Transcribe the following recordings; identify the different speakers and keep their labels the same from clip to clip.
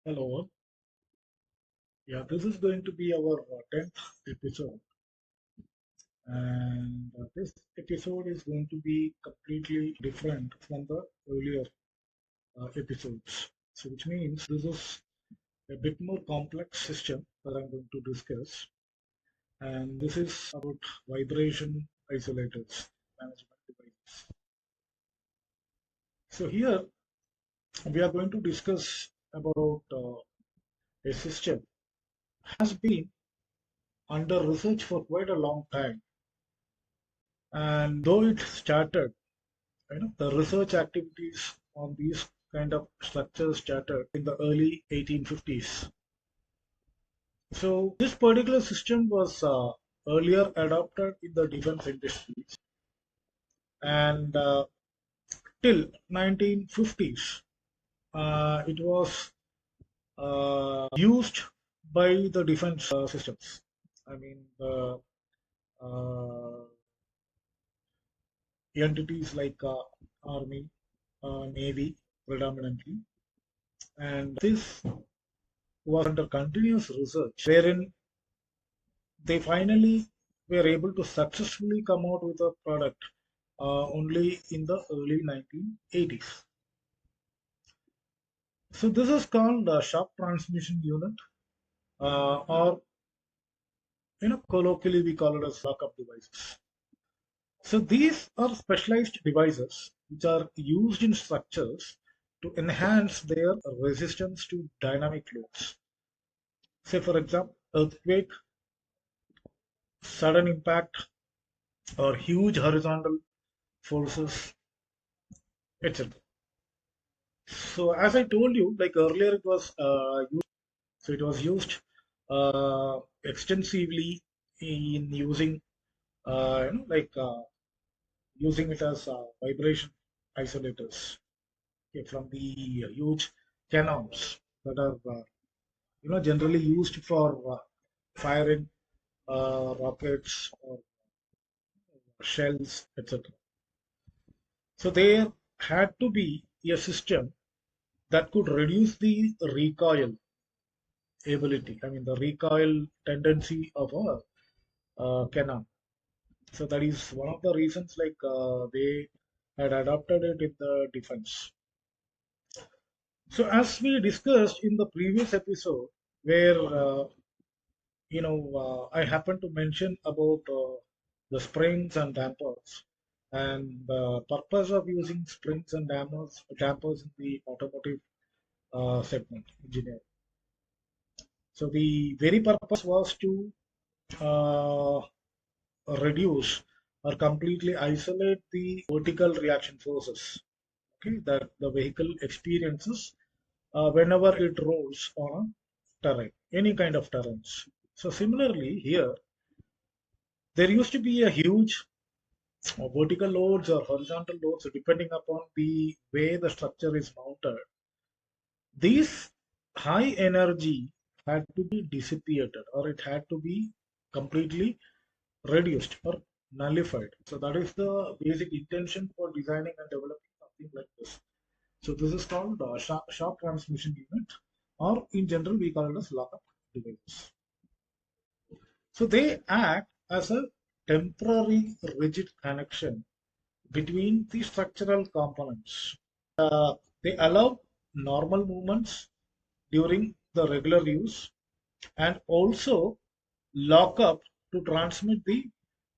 Speaker 1: Hello. Yeah, this is going to be our 10th episode, and this episode is going to be completely different from the earlier episodes. So, which means this is a bit more complex system that I'm going to discuss, and this is about vibration isolators management devices. So, here we are going to discuss about a system has been under research for quite a long time, and though it started, the research activities on these kind of structures started in the early 1850s. So this particular system was earlier adopted in the defense industries, and till 1950s it was used by the defense systems. I mean, the uh, entities like army, navy predominantly, and this was under continuous research, wherein they finally were able to successfully come out with a product only in the early 1980s. So this is called shock transmission unit, or colloquially we call it as lockup devices. So these are specialized devices which are used in structures to enhance their resistance to dynamic loads. Say for example, earthquake, sudden impact, or huge horizontal forces, etc. So as I told you, like earlier, it was used extensively in using using it as vibration isolators, okay, from the huge cannons that are generally used for firing rockets or shells, etc. So there had to be a system that could reduce the recoil ability, I mean the recoil tendency of a cannon. So that is one of the reasons like they had adopted it in the defense. So as we discussed in the previous episode, where I happened to mention about the springs and dampers, and the purpose of using springs and dampers in the automotive segment engineering. So the very purpose was to uh, reduce or completely isolate the vertical reaction forces, okay, that the vehicle experiences whenever it rolls on a terrain, any kind of terrains. So similarly here, there used to be a huge vertical loads or horizontal loads depending upon the way the structure is mounted. These high energy had to be dissipated, or it had to be completely reduced or nullified. So that is the basic intention for designing and developing something like this. So this is called shock transmission unit, or in general we call it as lockup devices. So they act as a temporary rigid connection between the structural components. They allow normal movements during the regular use, and also lock up to transmit the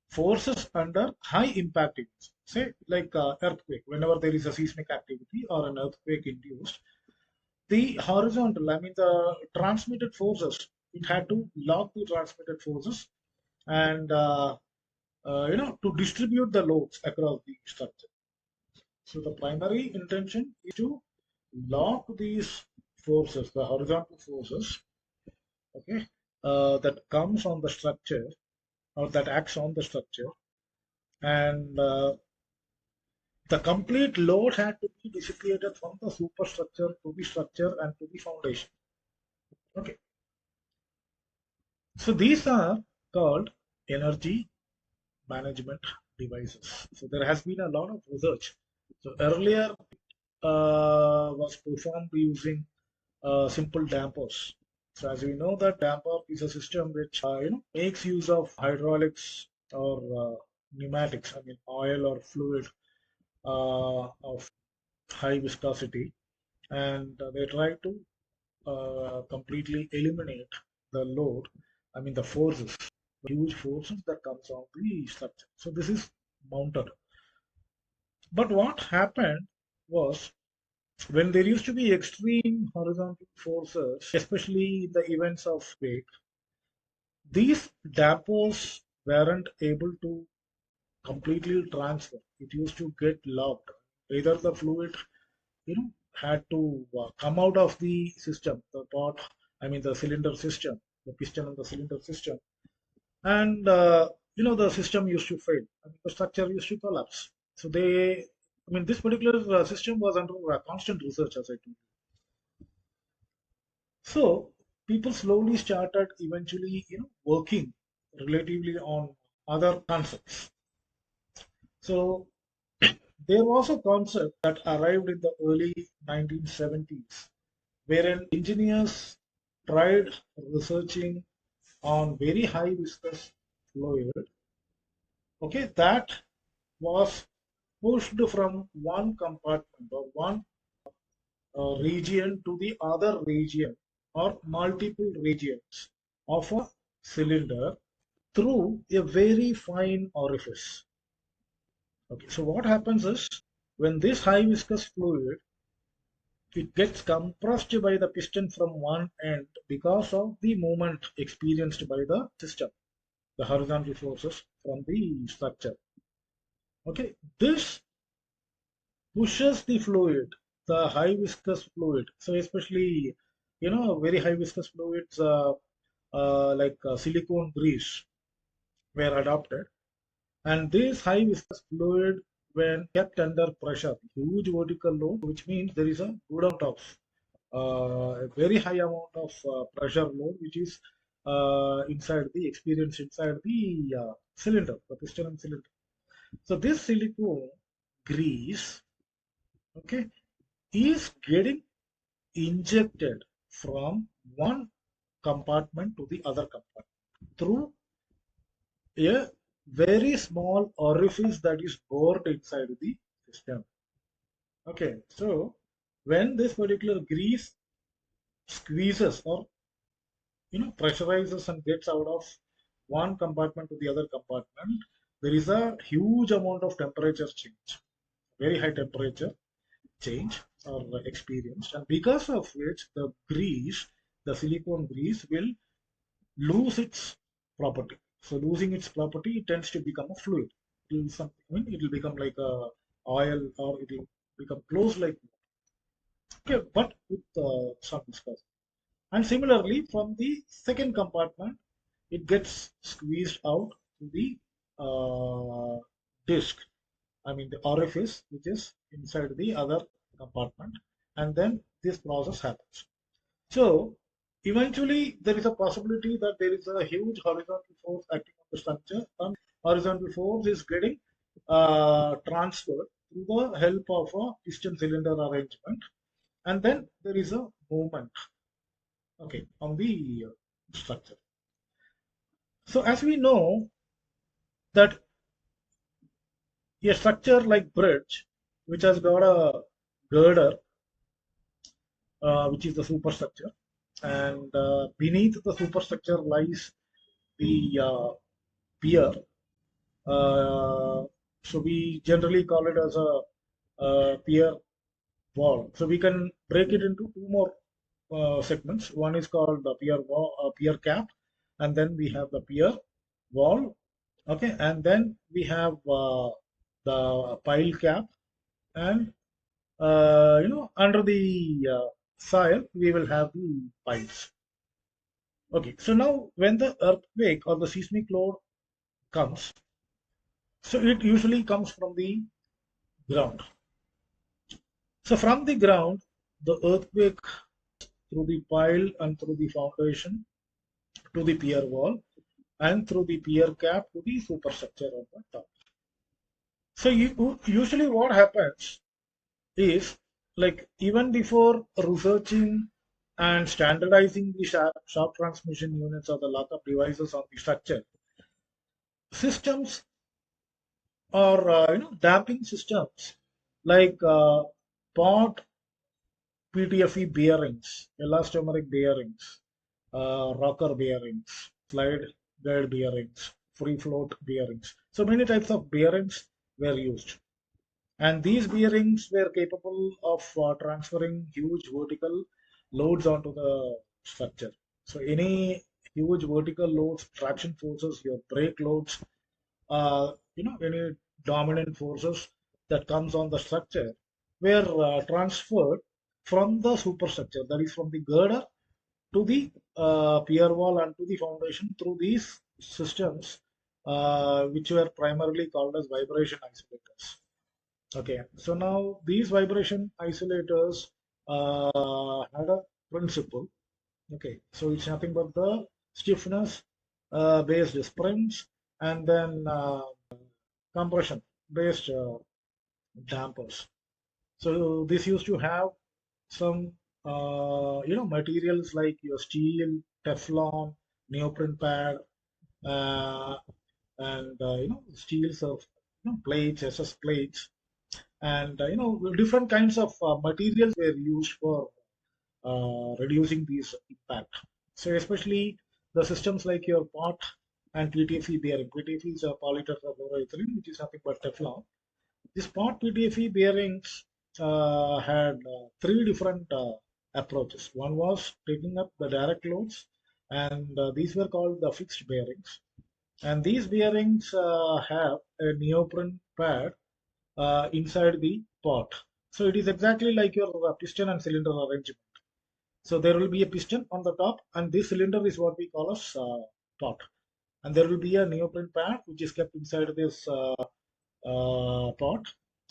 Speaker 1: forces under high impact events. Say like earthquake, whenever there is a seismic activity or an earthquake induced, the horizontal, I mean the transmitted forces, it had to lock the transmitted forces and to distribute the loads across the structure. So the primary intention is to lock these forces, the horizontal forces, okay, that comes on the structure or that acts on the structure, and the complete load had to be dissipated from the superstructure to the structure and to the foundation. Okay, so these are called energy management devices. So there has been a lot of research. So earlier was performed using simple dampers. So as we know that damper is a system which makes use of hydraulics or pneumatics, I mean oil or fluid of high viscosity, and they try to completely eliminate the load, I mean the forces, the huge forces that comes on the structure. So this is mounted. But what happened was when there used to be extreme horizontal forces, especially in the events of quake, these dampers weren't able to completely transfer. It used to get locked. Either the fluid, had to come out of the system, the part, I mean the cylinder system, the piston and the cylinder system, and the system used to fail. I mean, the structure used to collapse. So this particular system was under constant research, as I told you. So people slowly started eventually, working relatively on other concepts. So there was a concept that arrived in the early 1970s, wherein engineers tried researching on very high viscous fluid, okay, that was pushed from one compartment or one region to the other region or multiple regions of a cylinder through a very fine orifice. Okay, so what happens is when this high viscous fluid, it gets compressed by the piston from one end because of the movement experienced by the system, the horizontal forces from the structure. Okay, this pushes the fluid, the high viscous fluid. So especially, very high viscous fluids like silicone grease were adopted. And this high viscous fluid, when kept under pressure, huge vertical load, which means there is a good amount of a very high amount of pressure load, which is experienced inside the cylinder, the piston and cylinder. So this silicone grease, okay, is getting injected from one compartment to the other compartment through a very small orifice that is bored inside the system. Okay, so when this particular grease squeezes or pressurizes and gets out of one compartment to the other compartment, there is a huge amount of temperature change, very high temperature change or experienced, and because of which the grease, the silicone grease, will lose its property. So losing its property, it tends to become a fluid. It will become like a oil, or it will become close like, okay, but with some viscosity. And similarly, from the second compartment, it gets squeezed out to the disc. I mean the orifice which is inside the other compartment, and then this process happens. So eventually there is a possibility that there is a huge horizontal force acting on the structure, and horizontal force is getting transferred through the help of a piston cylinder arrangement, and then there is a movement, okay, on the structure. So as we know that a structure like bridge, which has got a girder, which is the superstructure, and beneath the superstructure lies the pier. Uh, so we generally call it as a pier wall. So we can break it into two more segments. One is called the pier wall, pier cap, and then we have the pier wall. Okay, and then we have the pile cap, and under the soil we will have the piles. Okay, so now when the earthquake or the seismic load comes, so it usually comes from the ground. So from the ground, the earthquake through the pile and through the foundation to the pier wall, and through the pier cap to the superstructure on the top. So usually what happens is, like, even before researching and standardizing the sharp transmission units or the lockup devices on the structure. Systems or damping systems like pot PTFE bearings, elastomeric bearings, rocker bearings, slide guide bearings, free float bearings. So many types of bearings were used. And these bearings were capable of transferring huge vertical loads onto the structure. So any huge vertical loads, traction forces, your brake loads, any dominant forces that comes on the structure were transferred from the superstructure, that is from the girder to the pier wall and to the foundation through these systems, which were primarily called as vibration isolators. Okay, so now these vibration isolators had a principle. Okay, so it's nothing but the stiffness based springs and then compression based dampers. So this used to have some materials like your steel, Teflon, neoprene pad, uh, and steel surf plates, SS plates, and different kinds of materials were used for reducing these impact. So especially the systems like your pot and PTFE bearing. PTFE is a polytetrafluoroethylene, which is nothing but Teflon. This pot PTFE bearings had three different approaches. One was taking up the direct loads, and these were called the fixed bearings. And these bearings have a neoprene pad inside the pot. So it is exactly like your piston and cylinder arrangement. So there will be a piston on the top, and this cylinder is what we call as pot. And there will be a neoprene pad which is kept inside this pot,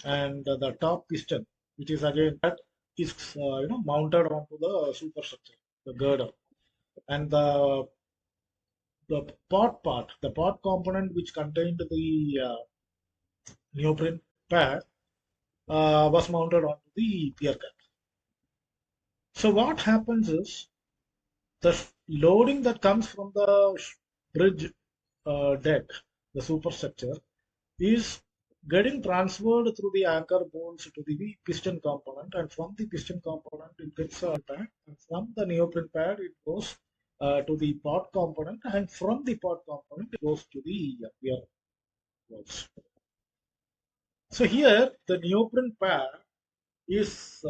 Speaker 1: and the top piston, which is again that is mounted onto the superstructure, the girder, and the pot part, the pot component which contained the neoprene pad was mounted onto the pier cap. So what happens is the loading that comes from the bridge deck, the superstructure, is getting transferred through the anchor bolts to the piston component, and from the piston component it gets a pad, and from the neoprene pad it goes to the pot component, and from the pot component it goes to the pier bolts. So here the neoprene pad is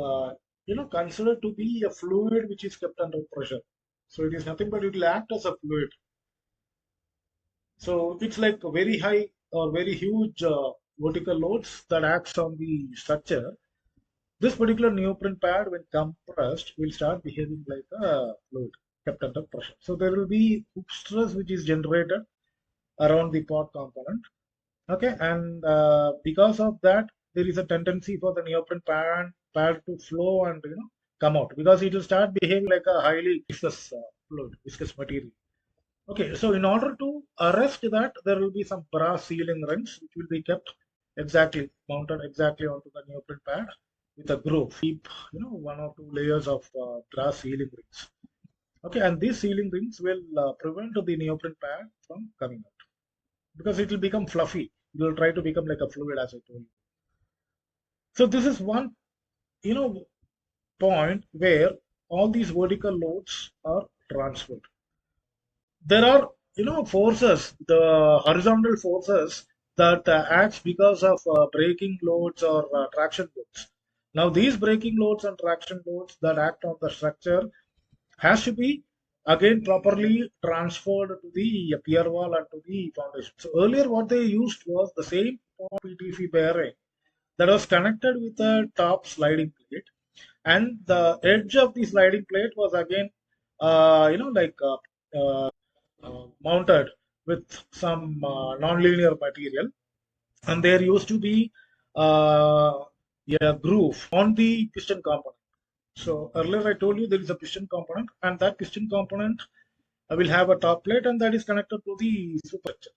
Speaker 1: considered to be a fluid which is kept under pressure. So it is nothing but it will act as a fluid. So it's like a very high or very huge vertical loads that acts on the structure. This particular neoprene pad, when compressed, will start behaving like a fluid kept under pressure. So there will be hook stress which is generated around the pot component. Okay, and because of that, there is a tendency for the neoprene pad to flow and come out, because it will start behaving like a highly viscous fluid, viscous material. Okay, so in order to arrest that, there will be some brass sealing rings which will be kept exactly mounted exactly onto the neoprene pad with a groove. Keep one or two layers of brass sealing rings. Okay, and these sealing rings will prevent the neoprene pad from coming out, because it will become fluffy. It will try to become like a fluid, as I told you. So this is one point where all these vertical loads are transferred. There are forces, the horizontal forces that acts because of braking loads or traction loads. Now these braking loads and traction loads that act on the structure has to be again properly transferred to the pier wall and to the foundation. So earlier what they used was the same PTFE bearing that was connected with a top sliding plate, and the edge of the sliding plate was again mounted with some non-linear material, and there used to be uh, a groove on the piston component. So earlier I told you there is a piston component, and that piston component will have a top plate, and that is connected to the superstructure.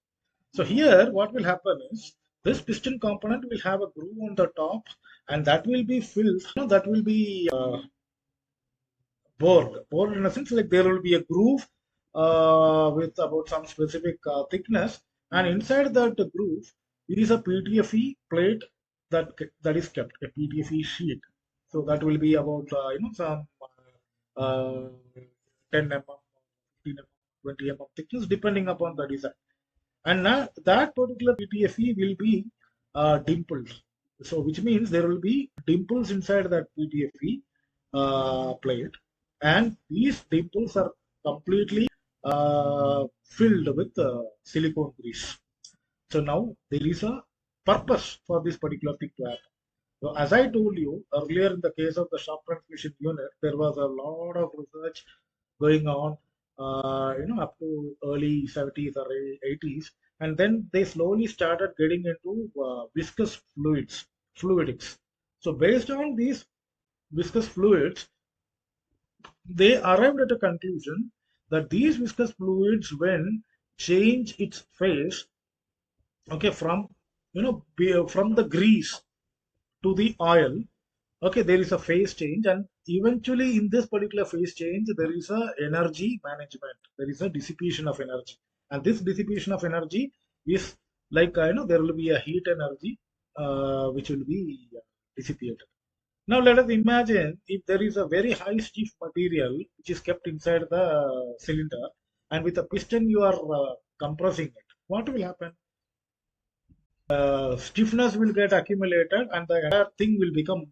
Speaker 1: So here what will happen is this piston component will have a groove on the top, and that will be filled, that will be bored in a sense like there will be a groove with about some specific thickness, and inside that groove is a PTFE plate that is kept, a PTFE sheet. So that will be about some uh, 10 mm, 15 mm, 20 mm thickness depending upon the design. And now that particular PTFE will be dimpled. So which means there will be dimples inside that PTFE plate, and these dimples are completely filled with silicone grease. So now there is a purpose for this particular thing to happen. So as I told you earlier, in the case of the shock transmission unit, there was a lot of research going on, up to early 70s or 80s, and then they slowly started getting into viscous fluidics. So based on these viscous fluids, they arrived at a conclusion that these viscous fluids, when change its phase, okay, from from the grease to the oil, okay, there is a phase change, and eventually in this particular phase change there is a energy management, there is a dissipation of energy, and this dissipation of energy is like there will be a heat energy which will be dissipated. Now let us imagine if there is a very high stiff material which is kept inside the cylinder, and with a piston you are compressing it. What will happen? Stiffness will get accumulated, and the entire thing will become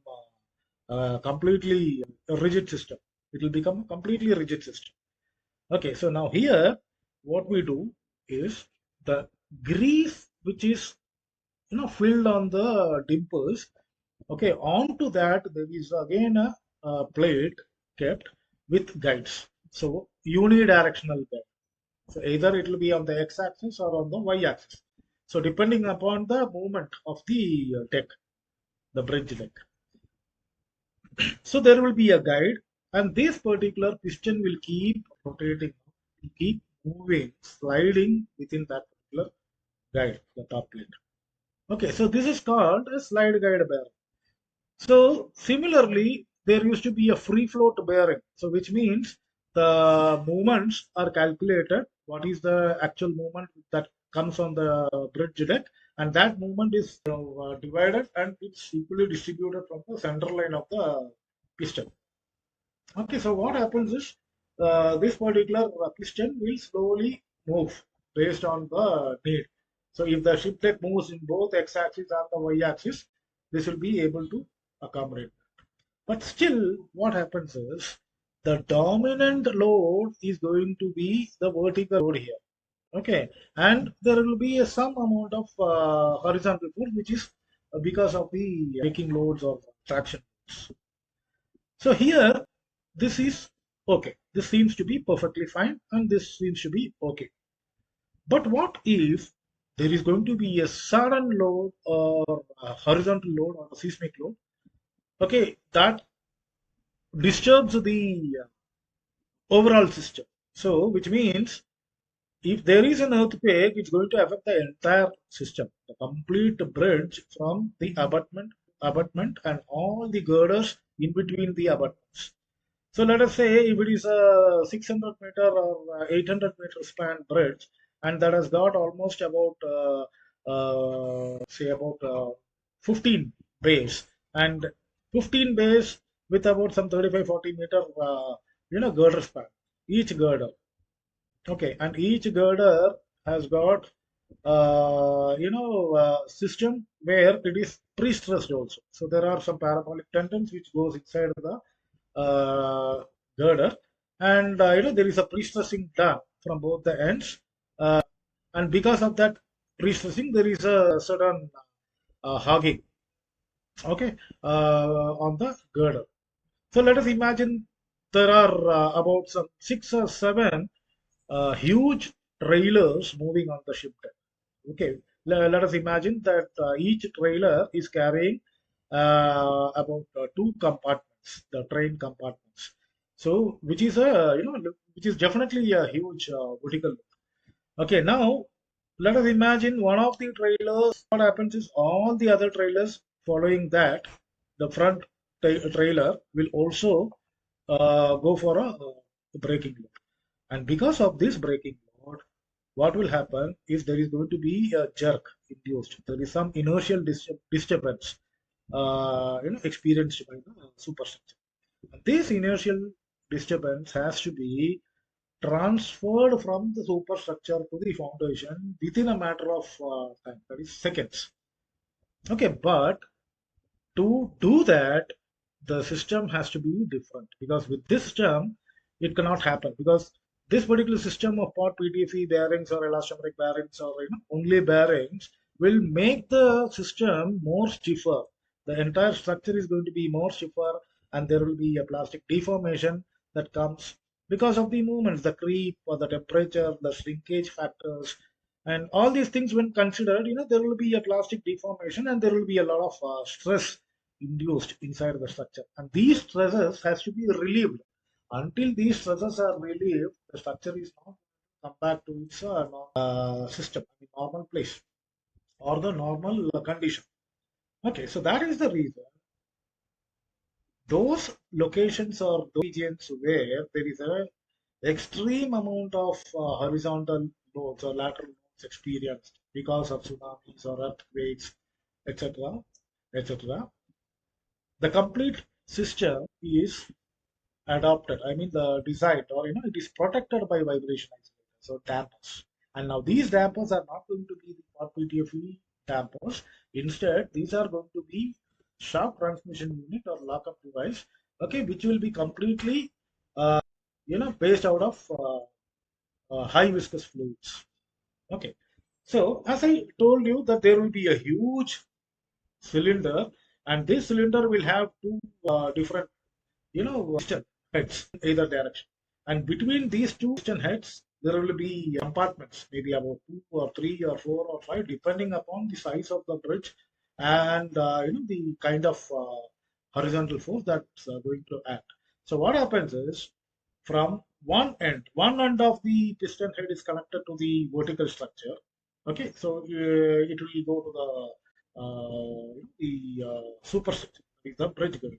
Speaker 1: completely a rigid system. It will become a completely rigid system. Okay, so now here what we do is the grease which is filled on the dimples. Okay, onto that there is again a plate kept with guides. So unidirectional guide. So either it will be on the x-axis or on the y-axis. So depending upon the movement of the deck, the bridge deck. So there will be a guide, and this particular piston will keep rotating, keep moving, sliding within that particular guide, the top plate. Okay, so this is called a slide guide bearing. So similarly, there used to be a free float bearing. So which means the movements are calculated. What is the actual movement that comes on the bridge deck, and that movement is divided and it's equally distributed from the center line of the piston. Okay, so what happens is this particular piston will slowly move based on the need. So if the ship deck moves in both x-axis and the y-axis, this will be able to accommodate. But still, what happens is the dominant load is going to be the vertical load here. Okay, and there will be some amount of horizontal force, which is because of the braking loads or traction loads. So here, this is okay. This seems to be perfectly fine, and this seems to be okay. But what if there is going to be a sudden load or a horizontal load or a seismic load? Okay, that disturbs the overall system. So, which means if there is an earthquake, it's going to affect the entire system, the complete bridge from the abutment, and all the girders in between the abutments. So let us say if it is a 600-meter or 800-meter span bridge, and that has got almost about say about 15 bays, and 15 bays with about some 35-40 meter girder span, each girder. Okay, and each girder has got system where it is pre-stressed also. So there are some parabolic tendons which goes inside the girder, and there is a pre-stressing done from both the ends, and because of that pre-stressing there is a certain hogging, okay, on the girder. So let us imagine there are about some 6 or 7 huge trailers moving on the ship deck. Okay, let us imagine that each trailer is carrying about 2 compartments, the train compartments. So, which is which is definitely a huge vertical. Okay, now let us imagine one of the trailers. What happens is all the other trailers following that, the front trailer will also go for a breaking load. And because of this breaking load, what will happen is there is going to be a jerk induced. There is some inertial disturbance experienced by the superstructure. And this inertial disturbance has to be transferred from the superstructure to the foundation within a matter of time, that is seconds. Okay, but to do that, the system has to be different, because with this system, it cannot happen, because this particular system of pot PTFE bearings or elastomeric bearings or only bearings will make the system more stiffer. The entire structure is going to be more stiffer, and there will be a plastic deformation that comes because of the movements, the creep or the temperature, the shrinkage factors, and all these things when considered, there will be a plastic deformation and there will be a lot of stress induced inside the structure, and these stresses has to be relieved. Until these stresses are relieved, the structure is not come back to its system, the normal place or the normal condition. Okay, so that is the reason those locations or those regions where there is a extreme amount of horizontal loads or lateral loads experienced because of tsunamis or earthquakes, etc., etc., the complete system is adopted. I mean, the designed, or it is protected by vibration isolators, so dampers. And now these dampers are not going to be the pot PTFE dampers. Instead, these are going to be shock transmission unit or lockup device, okay, which will be completely, based out of high viscous fluids. Okay. So as I told you that there will be a huge cylinder, and this cylinder will have two different piston heads in either direction, and between these two piston heads there will be compartments, maybe about 2 or 3 or 4 or 5, depending upon the size of the bridge and the kind of horizontal force that's going to act. So what happens is, from one end of the piston head is connected to the vertical structure. Okay, so it will go to the superstructure, the bridge girder,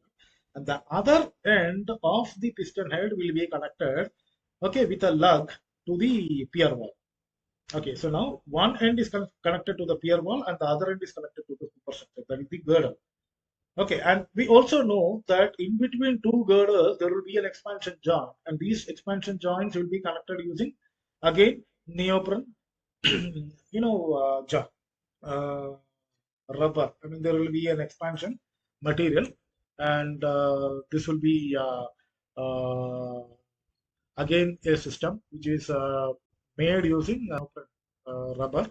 Speaker 1: and the other end of the piston head will be connected, okay, with a lug to the pier wall. Okay, so now one end is connected to the pier wall and the other end is connected to the superstructure, that is the girder. Okay, and we also know that in between two girders there will be an expansion joint, and these expansion joints will be connected using, again, neoprene, joint, uh, rubber. I mean, there will be an expansion material, and this will be again a system which is made using rubber,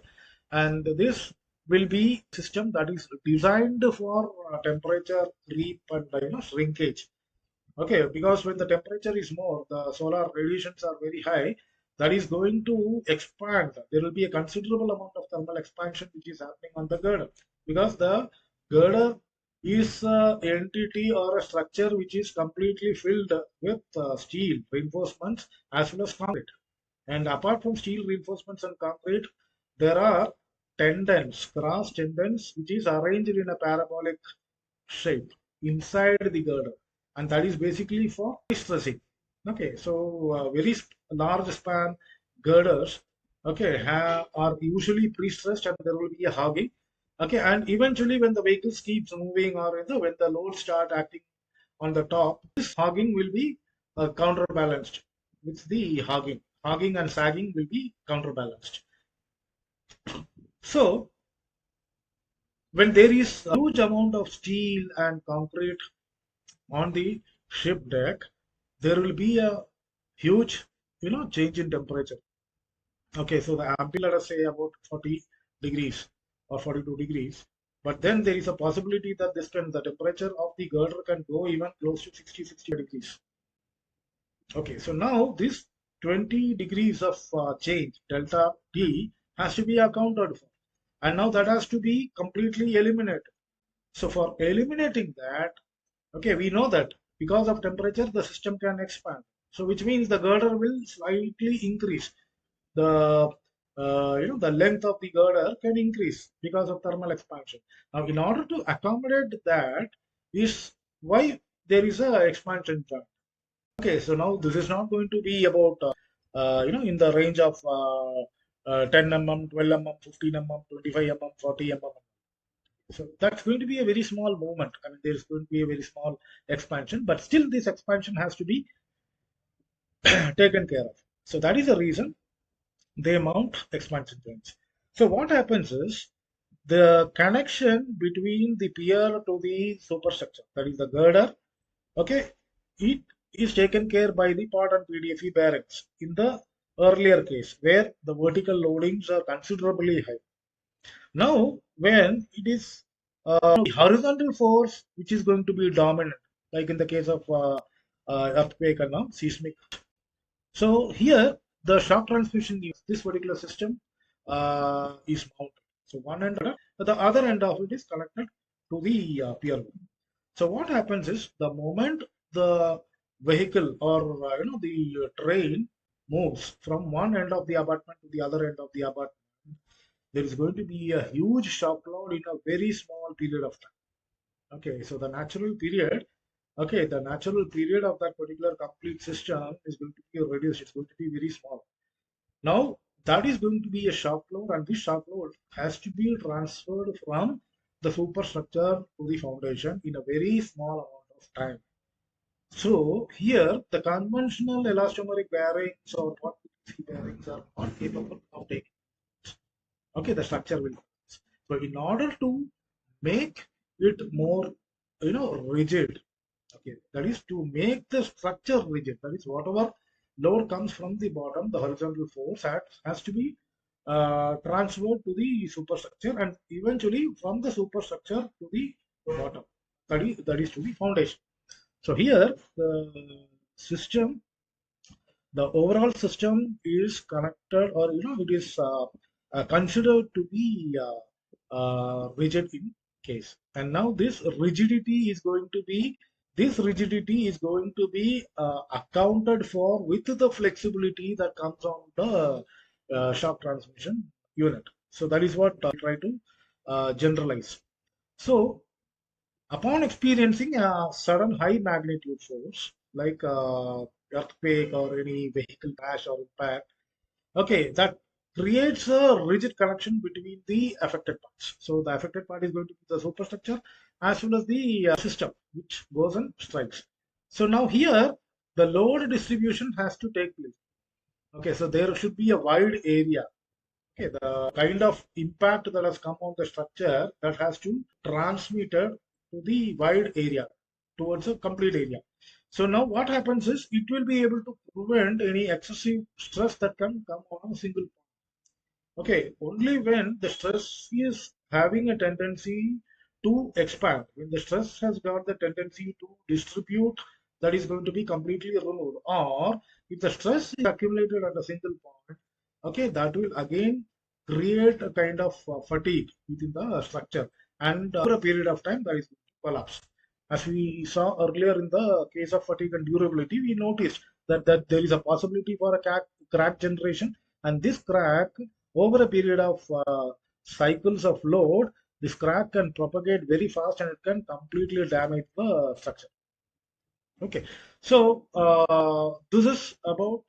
Speaker 1: and this will be system that is designed for temperature creep and shrinkage. Okay, because when the temperature is more, the solar radiations are very high, that is going to expand. There will be a considerable amount of thermal expansion which is happening on the girder, because the girder is an entity or a structure which is completely filled with steel reinforcements as well as concrete. And apart from steel reinforcements and concrete, there are tendons, cross tendons, which is arranged in a parabolic shape inside the girder, and that is basically for stressing. Okay, so very large span girders, okay, are usually pre-stressed, and there will be a hogging. Okay, and eventually when the vehicles keeps moving, or when the loads start acting on the top, this hogging will be counterbalanced with the hogging. Hogging and sagging will be counterbalanced. So when there is a huge amount of steel and concrete on the ship deck, there will be a huge, change in temperature. Okay, so the ambient, let us say about 40 degrees or 42 degrees. But then there is a possibility that the temperature of the girder can go even close to 60 degrees. Okay, so now this 20 degrees of change, delta T, has to be accounted for. And now that has to be completely eliminated. So for eliminating that, okay, we know that because of temperature, the system can expand. So which means the girder will slightly increase. The the length of the girder can increase because of thermal expansion. Now, in order to accommodate that, is why there is a expansion joint. Okay, so now this is not going to be about in the range of 10 mm, 12 mm, 15 mm, 25 mm, 40 mm. So that's going to be a very small movement. I mean, there's going to be a very small expansion, but still this expansion has to be taken care of. So that is the reason they mount expansion joints. So what happens is the connection between the pier to the superstructure, that is the girder, okay, it is taken care by the part and PDFE bearings in the earlier case where the vertical loadings are considerably high. Now, when it is the horizontal force which is going to be dominant, like in the case of earthquake and seismic. So here the shock transmission unit, this particular system is mounted. So one end, the other end of it is connected to the pier. So what happens is the moment the vehicle or the train moves from one end of the abutment to the other end of the abutment, there is going to be a huge shock load in a very small period of time. Okay, so the natural period, okay, the natural period of that particular complete system is going to be reduced. It's going to be very small. Now that is going to be a shock load, and this shock load has to be transferred from the superstructure to the foundation in a very small amount of time. So here the conventional elastomeric bearings or what bearings are not capable of taking. Okay, the structure will. So in order to make it more, rigid, okay, that is to make the structure rigid. That is whatever load comes from the bottom, the horizontal force has to be transferred to the superstructure and eventually from the superstructure to the bottom. That is to the foundation. So here the system, the overall system is connected, or it is considered to be rigid in case. And now this rigidity is going to be accounted for with the flexibility that comes on the shock transmission unit. So that is what I try to generalize. So upon experiencing a sudden high magnitude force like earthquake or any vehicle crash or impact, okay, that creates a rigid connection between the affected parts. So the affected part is going to be the superstructure as well as the system which goes and strikes. So now here the load distribution has to take place. Okay, so there should be a wide area. Okay, the kind of impact that has come on the structure that has to transmitted to the wide area towards a complete area. So now what happens is it will be able to prevent any excessive stress that can come on a single point. Okay, only when the stress is having a tendency to expand, when the stress has got the tendency to distribute, that is going to be completely removed. Or if the stress is accumulated at a single point, okay, that will again create a kind of fatigue within the structure, and over a period of time that is going to collapse. As we saw earlier in the case of fatigue and durability, we noticed that there is a possibility for a crack generation, and this crack over a period of cycles of load, this crack can propagate very fast and it can completely damage the structure. Okay, so this is about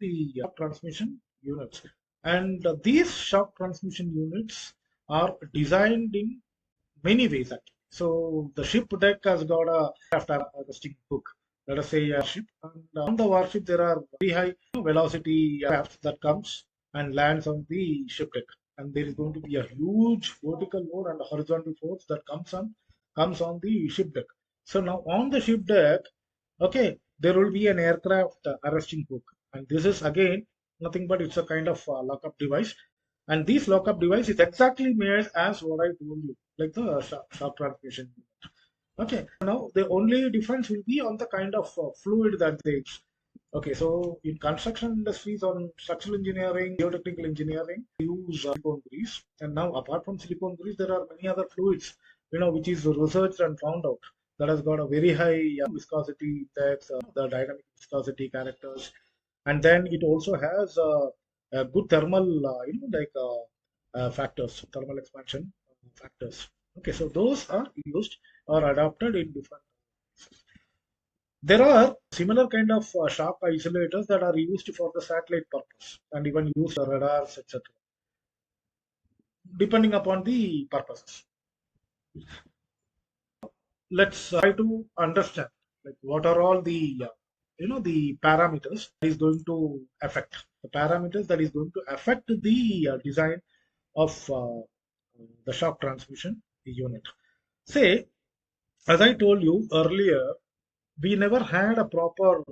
Speaker 1: the shock transmission units, and these shock transmission units are designed in many ways actually. So the ship deck has got a harvesting hook. Let us say a ship, and on the warship there are very high velocity craft that comes and lands on the ship deck, and there is going to be a huge vertical load and a horizontal force that comes on the ship deck. So now on the ship deck, okay, there will be an aircraft arresting hook, and this is again nothing but it's a kind of lockup device, and this lockup device is exactly made as what I told you, like the shock transmission. Okay, now the only difference will be on the kind of fluid that they use. Okay, so in construction industries or in structural engineering, geotechnical engineering, they use silicone grease. And now apart from silicone grease, there are many other fluids, which is researched and found out that has got a very high viscosity index, the dynamic viscosity characters, and then it also has a good thermal, factors, thermal expansion factors. Okay, so those are used or adopted in different. There are similar kind of shock isolators that are used for the satellite purpose and even used for radars, etc., depending upon the purposes. Let's try to understand like what are all the the parameters that is going to affect the parameters that is going to affect the design of the shock transmission unit. Say, as I told you earlier, we never had a proper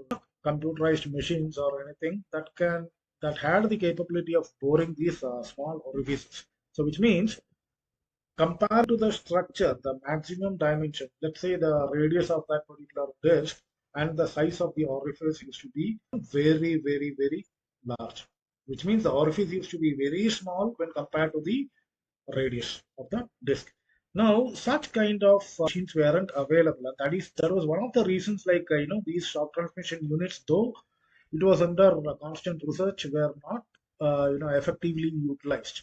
Speaker 1: computerized machines or anything that had the capability of boring these small orifices. So, which means compared to the structure, the maximum dimension, let's say the radius of that particular disk and the size of the orifice used to be very, very, very large, which means the orifice used to be very small when compared to the radius of the disk. Now, such kind of machines weren't available, and that was one of the reasons. Like these shock transmission units, though it was under constant research, were not effectively utilized.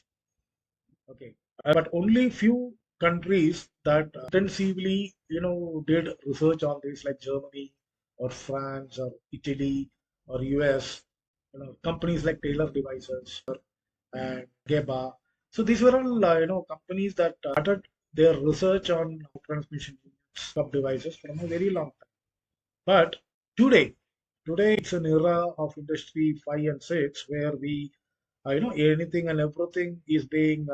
Speaker 1: Okay, but only few countries that intensively did research on this, like Germany or France or Italy or US. Companies like Taylor Devices and Geba. So these were all companies that started their research on transmission units of devices from a very long time. But today, today it's an era of Industry 5 and 6 where we anything and everything is being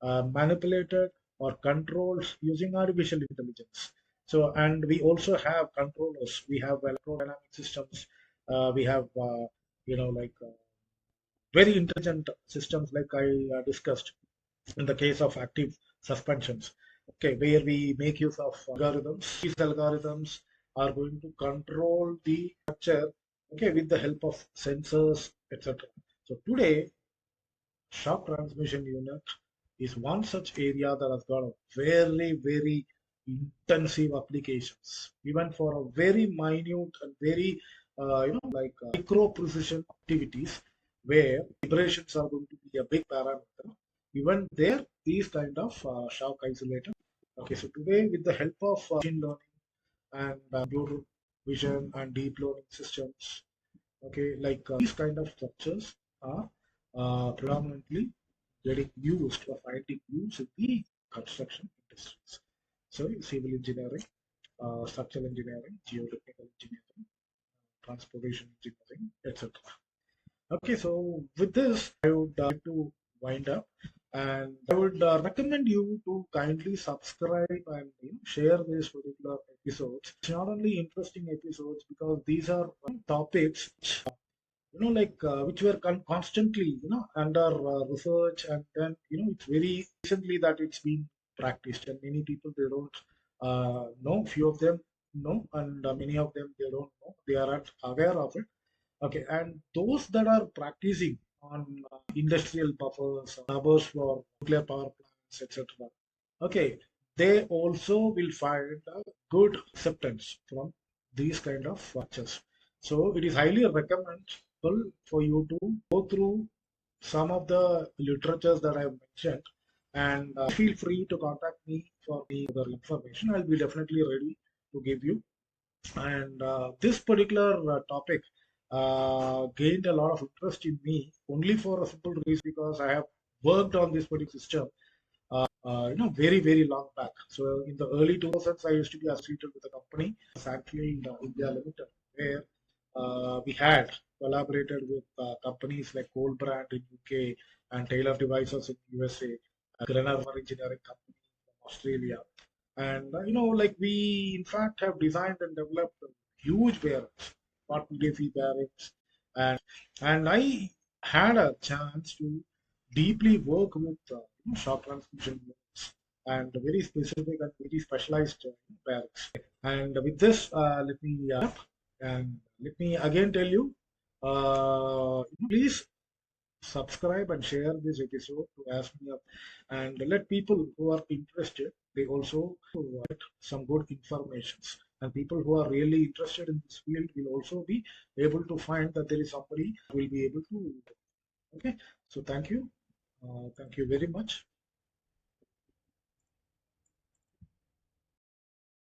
Speaker 1: manipulated or controlled using artificial intelligence. So, and we also have controllers. We have electrodynamic systems. We have like very intelligent systems, like I discussed in the case of active suspensions. Okay, where we make use of algorithms. These algorithms are going to control the structure, okay, with the help of sensors, etc. So today, shock transmission unit is one such area that has got a very, very intensive applications, even for a very minute and very, like micro precision activities where vibrations are going to be a big parameter. Even there, these kind of shock isolator. Okay, so today with the help of machine learning and computer vision and deep learning systems, okay, like these kind of structures are predominantly getting used or finding use in the construction industries. So civil engineering, structural engineering, geotechnical engineering, transportation engineering, etc. Okay, so with this, I would like to wind up, and I would recommend you to kindly subscribe and share these particular episodes. It's not only interesting episodes because these are topics like which were constantly under research, and then it's very recently that it's been practiced, and many people they don't know, few of them know, and many of them they don't know, they are not aware of it. Okay, and those that are practicing on industrial buffers, buffers for nuclear power plants, etc., okay, they also will find a good acceptance from these kind of structures. So it is highly recommendable for you to go through some of the literatures that I have mentioned, and feel free to contact me for the other information. I'll be definitely ready to give you. And this particular topic gained a lot of interest in me only for a simple reason, because I have worked on this particular system very, very long back. So in the early 2000s, I used to be associated with a company, Sandfield India Limited, where we had collaborated with companies like Coalbrand in UK and Taylor Devices in USA, Grenner Engineering Company from Australia. And like we in fact have designed and developed huge bearings, part bearings, and I had a chance to deeply work with shock transmission units and very specific and very specialized bearings. And with this, let me and let me again tell you, please subscribe and share this episode to ask me up, and let people who are interested, they also get some good informations, and people who are really interested in this field will also be able to find that there is somebody who will be able to. Okay, so thank you very much.